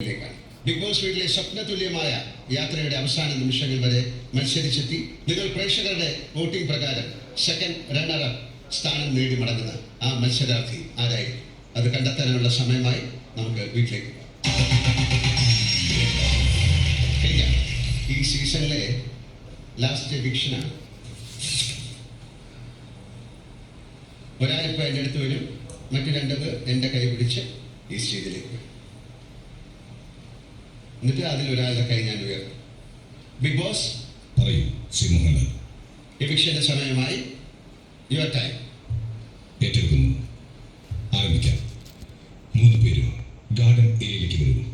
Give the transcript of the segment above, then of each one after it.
Big boss വീട്ടിലെ സ്വപ്നതുല്യമായ യാത്രയുടെ അവസാന നിമിഷങ്ങൾ വരെ മത്സരിച്ചെത്തി നിങ്ങൾ പ്രേക്ഷകരുടെ വോട്ടിംഗ് പ്രകാരം സെക്കൻഡ് റണ്ണറപ്പ് സ്ഥാനം നേടി മടങ്ങുന്ന ആ മത്സരാർത്ഥി ആരായിരിക്കും? അത് കണ്ടെത്താനുള്ള സമയമായി നമുക്ക് വീട്ടിലേക്ക് പോകാം. ഈ സീസണിലെ ലാസ്റ്റ് എവിക്ഷനാണ്. ഒരാളിപ്പോൾ എൻ്റെ അടുത്ത് വരും, മറ്റു രണ്ടത് എൻ്റെ കൈ പിടിച്ച് ഈ സ്റ്റേജിലേക്ക് വരും. എന്നിട്ട് അതിലൊരാളുടെ കൈ ഞാൻ ഉയർത്തും. ബിഗ് ബോസ് പറയൂ സിംഹങ്ങൾ. എവിക്ഷന്റെ സമയമായി. Your time. ഏറ്റെടുക്കുന്നു. ആരംഭിക്കാം. 3 പേരും ഗാർഡൻ ഏരിയയിലേക്ക് വരൂ.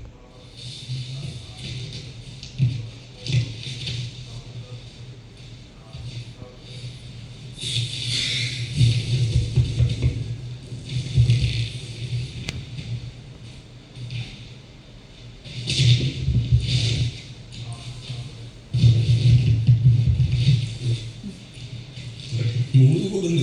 മൂന്ന് കൂടുണ്ട്.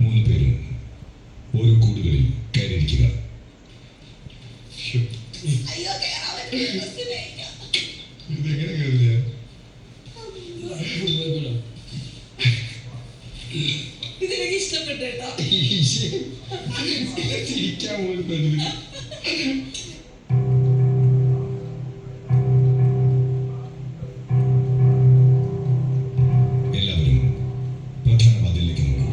മൂന്ന് പേരും ഓരോ കൂടുകളിൽ കയറിയിരിക്കുക. ഇതെങ്ങനെ കയറില്ല? ഇതെനിക്ക് ഇഷ്ടപ്പെട്ടേട്ടാ. ചിരിക്കാൻ പോലും പറ്റില്ല. എല്ലാവരും പ്രധാന വാതിലിലേക്ക് നോക്കൂ.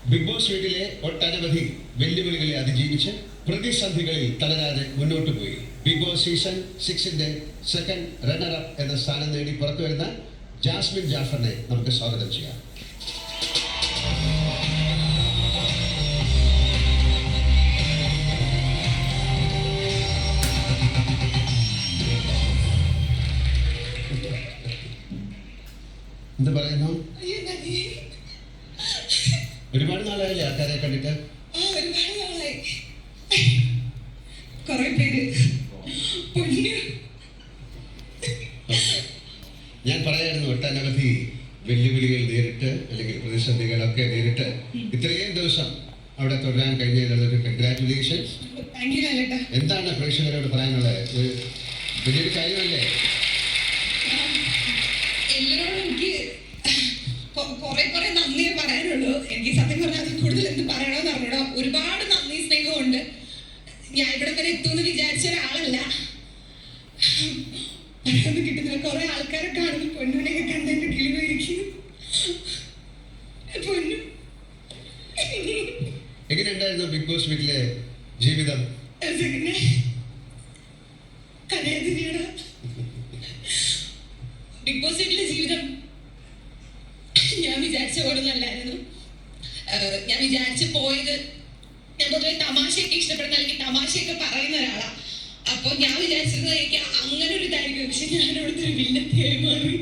ബിഗ് ബോസ് വീട്ടിലെ ഒട്ടനവധി വെല്ലുവിളികളെ അതിജീവിച്ച് പ്രതിസന്ധികളിൽ തളരാതെ മുന്നോട്ട് പോയി ബിഗ് ബോസ് സീസൺ 6-ന്റെ സെക്കൻഡ് റണ്ണറപ്പ് എന്ന സ്ഥാനം നേടി പുറത്തു വരുന്ന ജാസ്മിൻ ജാഫറിനെ നമുക്ക് സ്വാഗതം ചെയ്യാം. എന്ത് പറയുന്നു? അയ്യോ, നന്ദി. ഒരുപാട് നാളായില്ലേ ആൾക്കാരെ കണ്ടിട്ട്? ഒരുപാട് നാളായി. കുറെ പേര് പൊന്നു. ഞാൻ പറയായിരുന്നു ഒട്ടനവധി വെല്ലുവിളികൾ നേരിട്ട് അല്ലെങ്കിൽ പ്രതിസന്ധികളൊക്കെ നേരിട്ട് ഇത്രയും ദിവസം അവിടെ തുടരാൻ കഴിഞ്ഞതിലുള്ളൊരു കൺഗ്രാറ്റുലേഷൻസ്. താങ്ക് യു ലാലേട്ടാ. എന്താണ് പ്രേക്ഷകരോട് പറയാനുള്ളത്? ഒരു വലിയൊരു കാര്യമല്ലേ? എല്ലാരോടും എനിക്ക് കുറെ നന്ദിയെ പറയാനുള്ളൂ. എനിക്ക് സത്യം പറഞ്ഞാൽ അതിൽ കൂടുതൽ എന്ത് പറയണമെന്ന് അറിഞ്ഞൂടാ. ഒരുപാട് നന്ദി സ്നേഹമുണ്ട്. ഞാൻ ഇവിടെ വരെ എത്തുമെന്ന് വിചാരിച്ച ഒരാളല്ല. പറയാനൊന്നും കിട്ടുന്നില്ല. കുറെ ആൾക്കാരെ കാണുന്നു. പൊന്നുവിനെയൊക്കെ കണ്ട് എന്റെ കിളി പോയിരിക്കുന്നു. പൊന്നു എങ്ങനെയുണ്ടായിരുന്നു ബിഗ് ബോസ് വീട്ടിലെ ജീവിതം? കലയതിരിയുടെ ബിഗ് ബോസ് വീട്ടിലെ ജീവിതം ഞാൻ വിചാരിച്ച പോലെ നല്ലായിരുന്നു. ഞാൻ വിചാരിച്ചു പോയത്, ഞാൻ പൊതുവെ തമാശയൊക്കെ ഇഷ്ടപ്പെടുന്ന അല്ലെങ്കിൽ തമാശയൊക്കെ പറയുന്ന ഒരാളാ. അപ്പൊ ഞാൻ വിചാരിച്ചിരുന്നത് എനിക്ക് അങ്ങനെ ഒരു ഇതായിരിക്കും. പക്ഷെ ഞാൻ അവിടുത്തെ ഒരു വില്ലത്തിയായി മാറി.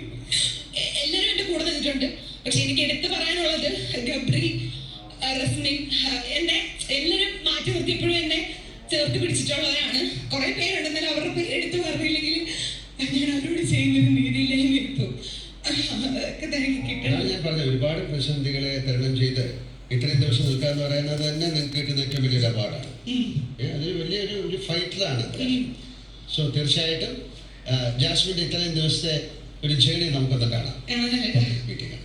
എല്ലാവരും എന്റെ കൂടെ നിന്നിട്ടുണ്ട്. പക്ഷെ എനിക്ക് എടുത്തു പറയാനുള്ളത് ഗബ്രി, റസ്മിൻ, എന്നെ എല്ലാവരും മാറ്റി നിർത്തിയപ്പോഴും എന്നെ ചേർത്ത് പിടിച്ചിട്ടുള്ളവരാണ്. കുറെ പേരുണ്ടെന്നാലും അവരുടെ പേര് എടുത്തു പറഞ്ഞില്ലെങ്കിൽ ഞാൻ അവരോട് ചെയ്യുന്നൊരു രീതിയിലേക്ക് ഇപ്പം അതൊക്കെ തനിക്ക് കിട്ടണം. ഞാൻ പറഞ്ഞ ഒരുപാട് പ്രതിസന്ധികളെ തരണം ചെയ്ത് ഇത്രയും ദിവസം നിൽക്കുക എന്ന് പറയുന്നത് തന്നെ നിങ്ങൾക്ക് കിട്ടുന്ന ഏറ്റവും വലിയൊരു അവാർഡാണ്. അതൊരു വലിയൊരു ഫൈറ്ററാണ്. സോ തീർച്ചയായിട്ടും ജാസ്മിൻ്റെ ഇത്രയും ദിവസത്തെ ഒരു ജേണി നമുക്കൊന്ന് കാണാം. കാണാനല്ലേ? മീറ്റിംഗ്